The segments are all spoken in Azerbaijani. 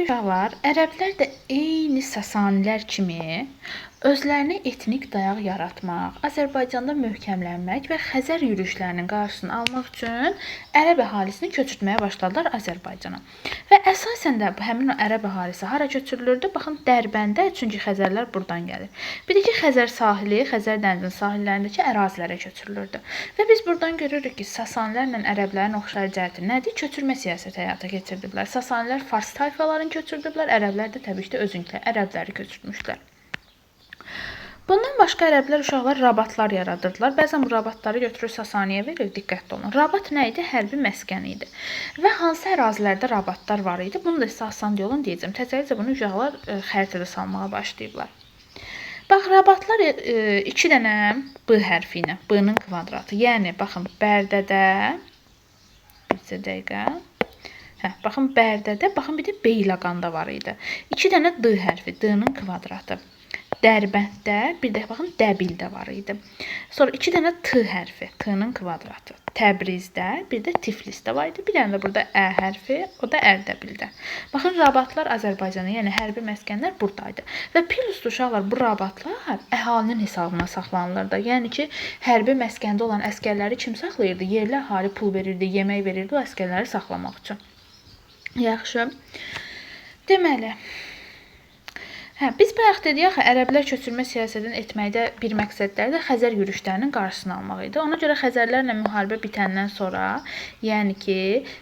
Deməli uşaqlar, ərəblər də eyni Sasanilər kimi özlərinə etnik dayaq yaratmaq, Azərbaycanda möhkəmlənmək və Xəzər yürüşlərinin qarşısını almaq üçün ərəb əhalisini köçürtməyə başladılar Azərbaycana. Və əsasən də həmin o ərəb əhalisi hara köçürülürdü? Baxın, Dərbəndə, çünki Xəzərlər buradan gəlir. Bir də ki, Xəzər sahili, Xəzər dənizinin sahillərindəki ərazilərə köçürülürdü. Və biz buradan görürük ki, Sasanilərlə ərəblərin oxşar cəhəti nədir? Köçürmə siyasəti həyata keçirdilər. Sasanilər fars tayfalarını köçürdülər, ərəblər də təbii ki, özünkülər ərəbləri köçürtmüşlər. Bundan başqa ərəblər uşaqlar rabatlar yaradırdılar. Bəzən bu rabatları götürür Sasaniyə verir, diqqətli olun. Rabat nə idi? Hərbi məskən idi. Və hansı ərazilərdə rabatlar var idi? Bunu da sizə asan yolun deyəcəm. Təcəlicə bunu uşaqlar xəritədə salmağa başlayıblar. Bax, rabatlar 2 dənə B hərfi ilə, B-nin kvadratı. Yəni, baxın, Bərdədə, bir dəqiqə. Baxın, Bərdədə, baxın, bir də Beyləqanda var idi. 2 dənə D hərfi, D-nin kvadratı. Dərbənddə, bir də baxın, Dəbildə var idi. Sonra 2 dənə T hərfi, T-nin kvadratı. Təbrizdə, bir də Tiflisdə var idi. Bir dənə də burada Ə hərfi, o da Ərdəbildə. Baxın, rabatlar Azərbaycanı, yəni hərbi məskənlər buradaydı. Və plus uşaqlar, bu rabatlar əhalinin hesabına saxlanılırdı. Yəni ki, hərbi məskəndə olan əskərləri kim saxlayırdı? Yerli əhali pul verirdi, yemək verirdi o əskərləri saxlamaq üçün. Yaxşı. Deməli, biz bayaq dedik axı, ərəblər köçürmə siyasətini etməkdə bir məqsədləri də Xəzər yürüşlərinin qarşısını almaq idi. Ona görə Xəzərlərlə müharibə bitəndən sonra, yəni ki,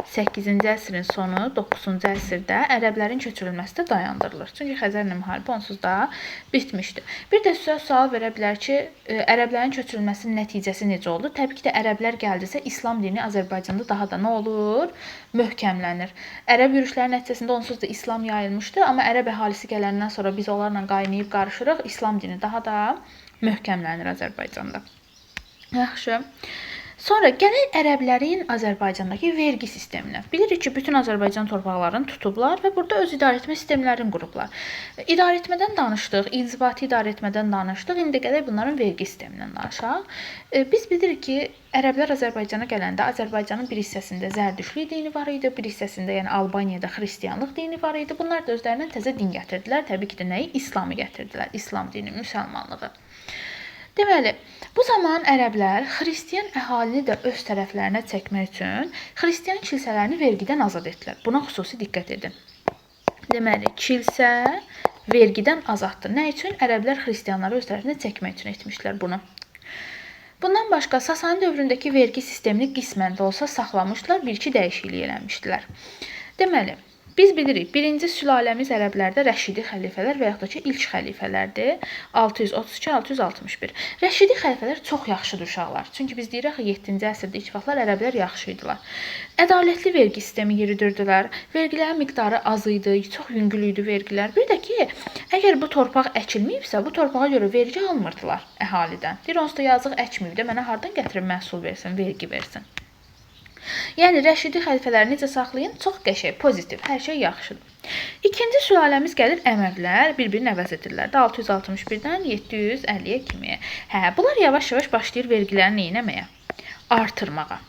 8-ci əsrin sonu, 9-cu əsrdə ərəblərin köçürülməsi də dayandırılır. Çünki Xəzərlə müharibə onsuz da bitmişdi. Bir də sizə sual verə bilər ki, ərəblərin köçürülməsinin nəticəsi necə oldu? Təbii ki də ərəblər gəldisə, İslam dini Azərbaycanda daha da nə olur? Möhkəmlənir. Ərəb yürüşlərinin nəticəsində onsuz da İslam yayılmışdı, amma ərəb əhalisi gələndən sonra biz onlarla qaynayıb qarışırıq, İslam dini daha da möhkəmlənir Azərbaycanda. Yaxşı. Sonra gələk ərəblərin Azərbaycandakı vergi sisteminə. Bilirik ki, bütün Azərbaycan torpaqlarını tutublar və burada öz idarəetmə sistemlərini qurublar. İdarəetmədən danışdıq, inzibati idarəetmədən danışdıq. İndi gələk bunların vergi sistemindən danışaq. Biz bilirik ki, ərəblər Azərbaycana gələndə Azərbaycanın bir hissəsində Zərdüştlük dini var idi, bir hissəsində, yəni Albaniyada xristianlıq dini var idi. Bunlar da özlərindən təzə din gətirdilər. Təbii ki də nəyi? İslamı gətirdilər. İslam dini, müsəlmanlığı. Deməli, bu zaman ərəblər xristian əhalini də öz tərəflərinə çəkmək üçün xristian kilsələrini vergidən azad etdilər. Buna xüsusi diqqət edin. Deməli, kilsə vergidən azaddır. Nə üçün? Ərəblər xristianları öz tərəfinə çəkmək üçün etmişlər bunu. Bundan başqa, Sasani dövründəki vergi sistemini qismən də olsa saxlamışdılar, bir-iki dəyişiklik eləmişdilər. Deməli, biz bilirik, birinci sülaləmiz ərəblərdə Rəşidi xəlifələr və yaxud da ki, ilk xəlifələrdir. 632-661. Rəşidi xəlifələr çox yaxşıdır uşaqlar. Çünki biz deyirik, 7-ci əsrdə ilk vaxtlar ərəblər yaxşı idilər. Ədalətli vergi sistemi yürüdürdülər. Vergilərin miqdarı az idi, çox yüngül idi vergilər. Bir də ki, əgər bu torpaq əkilməyibsə, bu torpağa görə vergi almırdılar əhalidən. Deyir, onsuz da yazıq əkməyib də, mənə hardan gətirib məhsul versin, vergi versin. Yəni, Rəşidi xəlifələri necə saxlayın? Çox qəşəng, pozitiv, hər şey yaxşıdır. İkinci sülaləmiz gəlir Əməvilər, bir-birini əvəz edirlər. 661-dən 750-yə kimi. Bunlar yavaş-yavaş başlayır vergilərini neynəməyə? Artırmağa.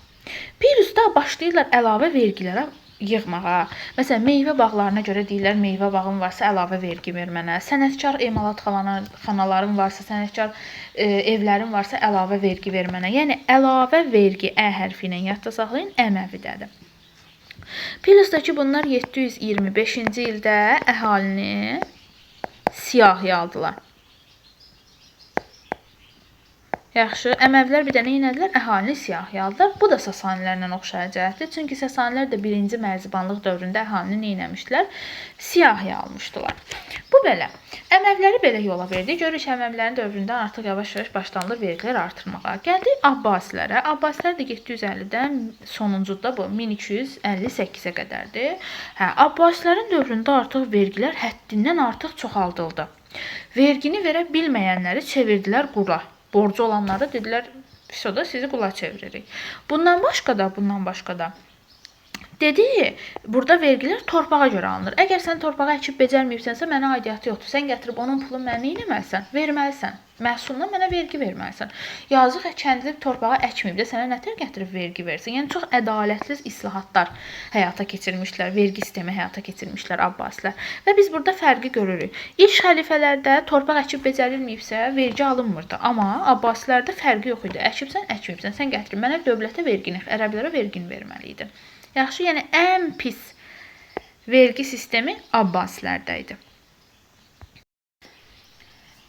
Bir üstə başlayırlar əlavə vergilərə yığmağa. Məsələn, meyvə bağlarına görə deyirlər, meyvə bağın varsa əlavə vergi ver mənə. Sənətkar emalatxanaların varsa, sənətkar evlərin varsa əlavə vergi ver mənə. Yəni, əlavə vergi Ə hərfi ilə yadda saxlayın, Əməvidədir. Plus da ki, bunlar 725-ci ildə əhalini siyahıya aldılar. Yaxşı, Əməvilər bir də nə edilər? Əhalini siyahıya aldılar. Bu da Sasanilərlə oxşayacaqdır. Çünki Sasanilər də birinci mərzibanlıq dövründə əhalini nə etmişdilər? Siyahıya almışdılar. Bu belə. Əməvləri belə yola verdi. Görürük ki, Əməvlərin dövründə artıq yavaş-yavaş başlanılır vergilər artırmağa. Gəldik Abbasilərə. Abbasilər də 750-dən sonuncuda bu 1258-ə qədərdir. Abbasilərin dövründə artıq vergilər həddindən artıq çoxaldıldı. Vergini verə bilməyənləri çevirdilər qula. Borcu olanları dedilər, sizi qula çeviririk. Bundan başqa da Dedi, burada vergilər torpağa görə alınır. Əgər sən torpağı əkib becərməyibsənsə, mənə aidiyyatı yoxdur. Sən gətirib onun pulunu mənə eləməlisən, verməlisən. Məhsuluna mənə vergi verməlisən. Yazıq kəndli torpağı əkməyib də sənə nətər gətirib vergi versin? Yəni çox ədalətli islahatlar həyata keçirmişlər, vergi sistemi həyata keçirmişlər Abbasilər. Və biz burada fərqi görürük. İlk xəlifələrdə torpaq əkib becərilməyibsə, vergi alınmırdı. Amma Abbasilərdə fərqi yox idi. Əkibsən, əkməyibsən, sən gətirib mənə dövlətə vergini, ərəblərə vergini verməli idi. Yaxşı, yəni ən pis vergi sistemi Abbasilərdə idi.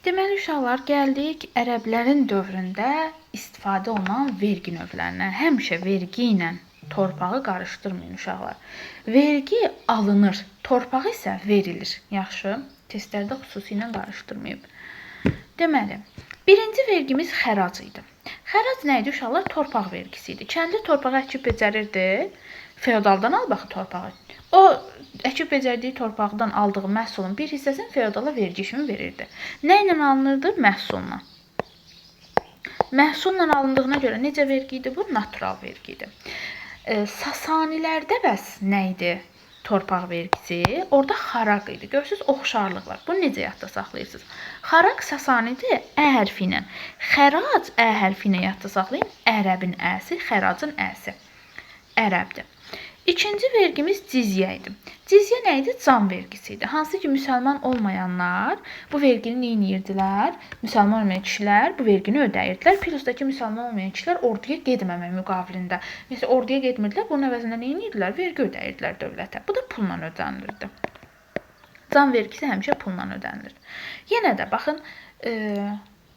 Deməli, uşaqlar, gəldik ərəblərin dövründə istifadə olunan vergi növlərinə. Həmişə vergi ilə torpağı qarışdırmayın, uşaqlar. Vergi alınır, torpaq isə verilir. Yaxşı, testlərdə xüsusilə qarışdırmayıb. Deməli, birinci vergimiz xərac idi. Xərac nə idi, uşaqlar? Torpaq vergisi idi. Kəndli torpağı əkib becərirdi, feodaldan al baxı torpağı. O əkib becərdiyi torpaqdan aldığı məhsulun bir hissəsini feodala vergi kimi verirdi. Nə ilə alınırdı? Məhsulla. Məhsulla alındığına görə necə vergi idi bu? Natural vergi idi. Sasanilərdə bəs nə idi? Torpaq vergisi. Orada xaraq idi. Görürsünüz, oxşarlıq var. Bunu necə yadda saxlayırsınız? Xaraq Sasanidir, ə hərfi ilə. Xərac ə hərfi ilə yadda saxlayın. Ərəbin əsi, xəracın əsi. Ərəbdir. İkinci vergimiz cizyə idi. Cizyə nə idi? Can vergisi idi. Hansı ki, müsəlman olmayanlar bu vergini neyirdilər? Müsəlman olmayan kişilər bu vergini ödəyirdilər. Pirusdakı müsəlman olmayan kişilər orduya getməmək müqabilində. Məsələn, orduya getmirdilər, bunun əvəzində neyirdilər? Vergi ödəyirdilər dövlətə. Bu da pulla ödənilirdi. Can vergisi həmişə pulla ödənilir. Yenə də baxın,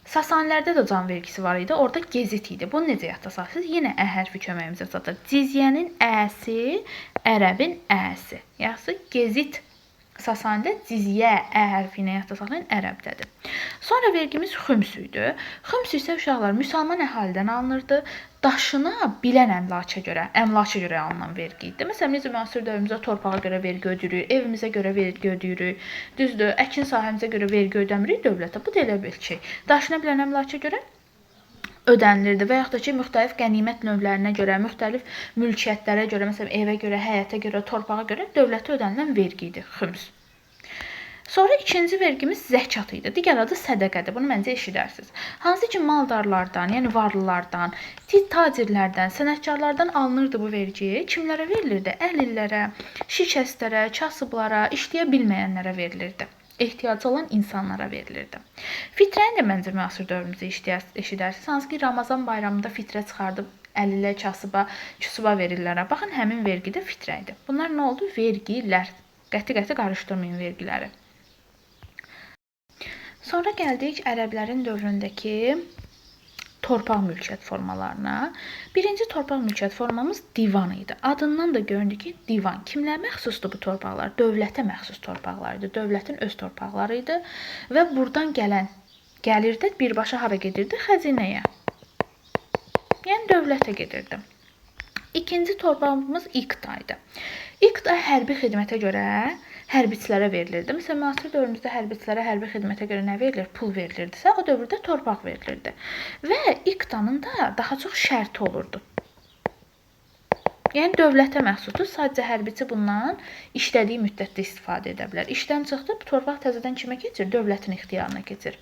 Sasanilərdə də can vergisi var idi. Orada gezit idi. Bunu necə yadda saxlayırsınız? Yenə ə hərfi köməyimizə çatır. Cizyənin əsi, ərəbin əsi. Yaxşı, gezit Sasanidə cizyə ə hərfi ilə yadda saxlayın, ərəbdədir. Sonra vergimiz xüms idi. Xüms isə uşaqlar müsəlman əhalidən alınırdı. Daşına bilən əmlaka görə alınan vergi idi. Məsələn, necə müasir dövrümüzdə torpağa görə vergi ödəyirik, evimizə görə vergi ödəyirik, düzdür, əkin sahəmizə görə vergi ödəmirik dövlətə. Bu da elə bir şey. Daşına bilən əmlaka görə ödənilirdi və yaxud da ki, müxtəlif qənimət növlərinə görə, müxtəlif mülkiyyətlərə görə, məsələn, evə görə, həyətə görə, torpağa görə dövlətə ödənilən vergi idi, xüms. Sonra ikinci vergimiz zəkat idi. Digər adı sədəqədir. Bunu məncə eşidərsiniz. Hansı ki, maldarlardan, yəni varlılardan, tacirlərdən, sənətkarlardan alınırdı bu vergi. Kimlərə verilirdi? Əlillərə, şikəstlərə, kasıblara, işləyə bilməyənlərə verilirdi. Ehtiyacı olan insanlara verilirdi. Fitrəni də məncə müasir dövrümüzdə eşidərsiniz. Hansı ki, Ramazan bayramında fitrə çıxardıb əlillə, kasıba, küsuba verirlərə. Baxın, həmin vergi də fitrə idi. Bunlar nə oldu? Vergilər. Qəti qarışdırmayın vergiləri. Sonra gəldik ərəblərin dövründəki torpaq mülkiyyət formalarına. Birinci torpaq mülkiyyət formamız divan idi. Adından da göründü ki, divan. Kimlərə məxsusdur bu torpaqlar? Dövlətə məxsus torpaqlar idi. Dövlətin öz torpaqları idi və buradan gəlirdi, birbaşa hara gedirdi? Xəzinəyə. Yəni dövlətə gedirdi. İkinci torpağımız iqta idi. İqta hərbi xidmətə görə hərbiçilərə verilirdi. Məsələn, müasir dövrümüzdə hərbiçilərə hərbi xidmətə görə nə verilir? Pul verilirdisə, o dövrdə torpaq verilirdi. Və iqtanın da daha çox şərti olurdu. Yəni, dövlətə məxsusdur. Sadəcə hərbiçi bundan işlədiyi müddətdə istifadə edə bilər. İşdən çıxdı, bu torpaq təzədən kimə keçir? Dövlətin ixtiyarına keçir.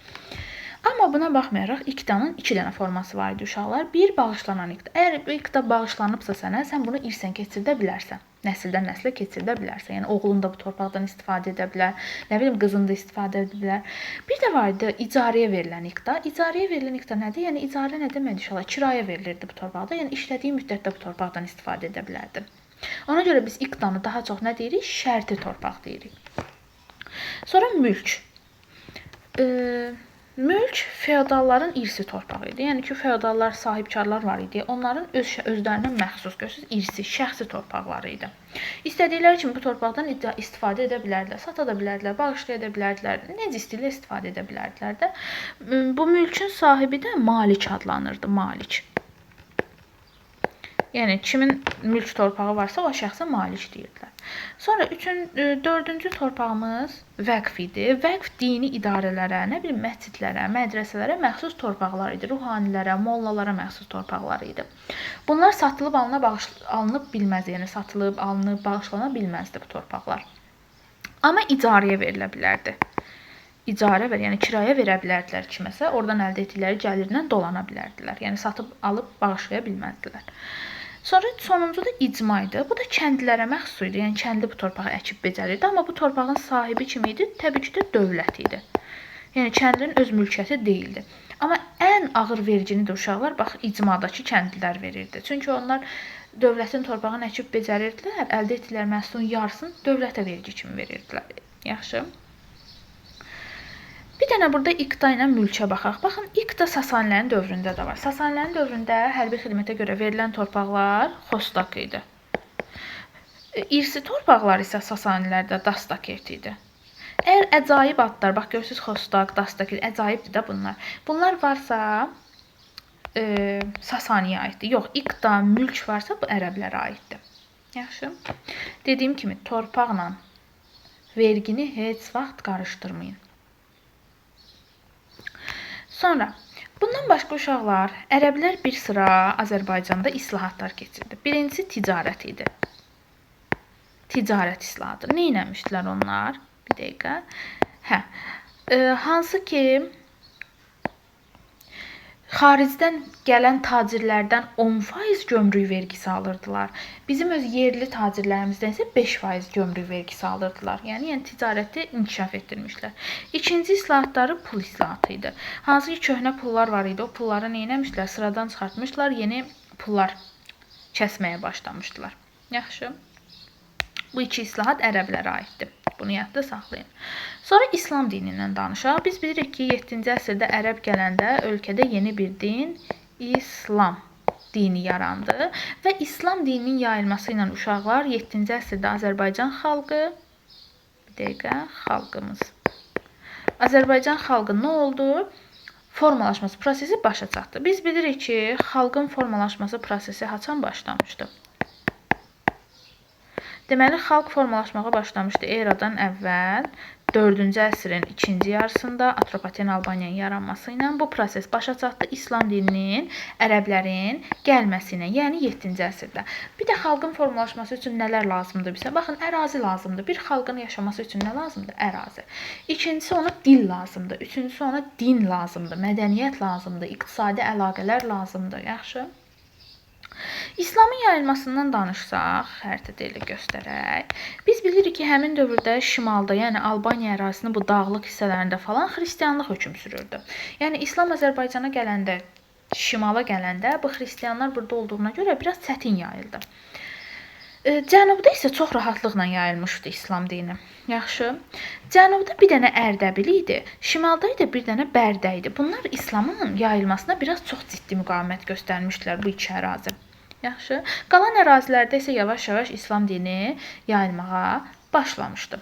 Amma buna baxmayaraq, iqtanın 2 dənə forması var idi, uşaqlar. Bir, bağışlanan iqta. Əgər bu iqta bağışlanıbsa sənə, sən bunu irsən keçirdə bilərsən. Nəsildən nəslə keçirdə bilərsən. Yəni, oğlun da bu torpaqdan istifadə edə bilər. Nə bilim, qızın da istifadə edə bilər. Bir də var idi, icarəyə verilən iqta. İcarəyə verilən iqta nədir? Yəni, icarə nə deməkdir, uşaqlar? Kirayə verilirdi bu torpaqda. Yəni, işlədiyi müddətdə bu torpaqdan istifadə edə bilərdi. Ona görə biz iqtanı daha çox nə deyirik? Şərti torpaq deyirik. Sonra mülk. Mülk feodalların irsi torpağı idi. Yəni ki, feodallar, sahibkarlar var idi. Onların özlərinə məxsus, görürsünüz, irsi, şəxsi torpaqları idi. İstədikləri kimi bu torpaqdan istifadə edə bilərdilər, sata da bilərdilər, bağışlaya da bilərdilər, necə istəyirlər istifadə edə bilərdilər də. Bu mülkün sahibi də malik adlanırdı, malik. Yəni kimin mülk torpağı varsa o şəxsə malik deyirdilər. Sonra 4-cü torpağımız vəqf idi. Vəqf dini idarələrə, nə bilim məscidlərə, mədrəsələrə məxsus torpaqlar idi. Ruhanilərə, mollalara məxsus torpaqlar idi. Bunlar satılıb alınıb bilməz, yəni satılıb, alınıb, bağışlana bilməzdi bu torpaqlar. Amma icarəyə verilə bilərdi. İcarə yəni kirayə verə bilərdilər kiməsə, oradan əldə etdikləri gəlirlə dolana bilərdilər. Yəni satıb alıb bağışlaya bilməzdilər. Sonra sonuncu da icma idi. Bu da kəndlilərə məxsus idi. Yəni kəndli bu torpağı əkib becərirdi, amma bu torpağın sahibi kim idi? Təbii ki də dövlət idi. Yəni kəndlinin öz mülkiyyəti deyildi. Amma ən ağır vergini də uşaqlar bax icmadakı kəndlilər verirdi. Çünki onlar dövlətin torpağını əkib becərirdilər, əldə etdikləri məhsulun yarısını dövlətə vergi kimi verirdilər. Yaxşı. Bir dənə burada iqta ilə mülkə baxaq. Baxın, iqta Sasanilərin dövründə də var. Sasanilərin dövründə hərbi xidmətə görə verilən torpaqlar xostak idi. İrsi torpaqlar isə Sasanilərdə dastakert idi. Əgər əcaib adlar, bax görürsünüz xostak, dastakert, əcaibdir də bunlar. Bunlar varsa Sasaniyə aiddir. Yox, iqta, mülk varsa bu ərəblərə aiddir. Yaxşı. Dediyim kimi torpaqla vergini heç vaxt qarışdırmayın. Sonra, bundan başqa uşaqlar, ərəblər bir sıra Azərbaycanda islahatlar keçirdi. Birincisi ticarət idi. Ticarət islahatı. Nə etmişdilər onlar? Bir dəqiqə. Hansı ki, xaricdən gələn tacirlərdən 10% gömrük vergisi alırdılar. Bizim öz yerli tacirlərimizdən isə 5% gömrük vergisi alırdılar. Yəni ticarəti inkişaf etdirmişlər. İkinci islahatları pul islahatı idi. Hansı ki, köhnə pullar var idi. O pulları nə etmişdilər? Sıradan çıxartmışlar, yeni pullar kəsməyə başlamışdılar. Yaxşı. Bu iki islahat ərəblərə aiddir. Bunu yadda saxlayın. Sonra İslam dinindən danışaq. Biz bilirik ki, 7-ci əsrdə ərəb gələndə ölkədə yeni bir din, İslam dini yarandı və İslam dininin yayılması ilə uşaqlar 7-ci əsrdə Azərbaycan xalqı, Azərbaycan xalqı nə oldu? Formalaşması prosesi başa çatdı. Biz bilirik ki, xalqın formalaşması prosesi haçan başlamışdı? Deməli, xalq formalaşmağa başlamışdı eradan əvvəl 4-cü əsrin ikinci yarısında Atropaten Albaniyanın yaranması ilə bu proses başa çatdı İslam dininin ərəblərin gəlməsi ilə, yəni 7-ci əsrdə. Bir də xalqın formalaşması üçün nələr lazımdır bizə? Baxın, ərazi lazımdır. Bir xalqın yaşaması üçün nə lazımdır? Ərazi. İkincisi ona dil lazımdır. Üçüncüsü ona din lazımdır, mədəniyyət lazımdır, iqtisadi əlaqələr lazımdır. Yaxşı. İslamın yayılmasından danışsaq, xəritədə ilə göstərək. Biz bilirik ki, həmin dövrdə şimalda, yəni Albaniya ərazisinin bu dağlıq hissələrində falan xristianlıq hökm sürürdü. Yəni İslam Azərbaycana gələndə, şimala gələndə bu xristianlar burada olduğuna görə biraz çətin yayıldı. Cənubda isə çox rahatlıqla yayılmışdı İslam dini. Yaxşı. Cənubda bir dənə Ərdəbil idi, şimalda isə bir dənə Bərdə idi. Bunlar İslamın yayılmasına biraz çox ciddi müqavimət göstərmişdilər bu iki ərazi. Yaxşı. Qalan ərazilərdə isə yavaş-yavaş İslam dini yayılmağa başlamışdı.